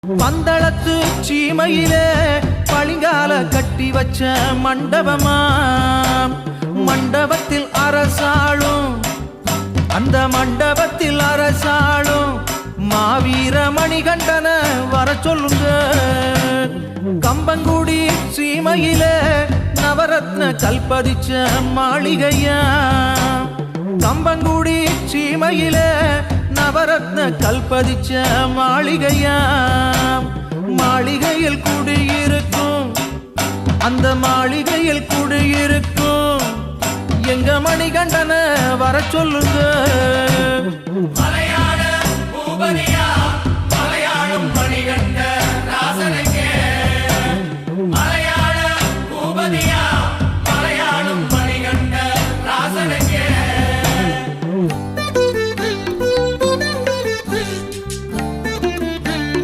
பந்தளத்து சீமையிலே பளிங்கால கட்டி வச்ச மண்டபமா, மண்டபத்தில் அரசாளும் அந்த மண்டபத்தில் அரசாளும் மாவீர மணிகண்டன வர சொல்லுங்க. கம்பங்குடி சீமையிலே நவரத்ன கல்பதிச்ச மாளிகையா, கம்பங்குடி சீமையிலே நவரத்ன கல்பதிச்ச மாளிகையா, மாளிகையில் குடியிருக்கும் அந்த மாளிகையில் குடியிருக்கும் எங்க மணிகண்டன வர சொல்லுங்க.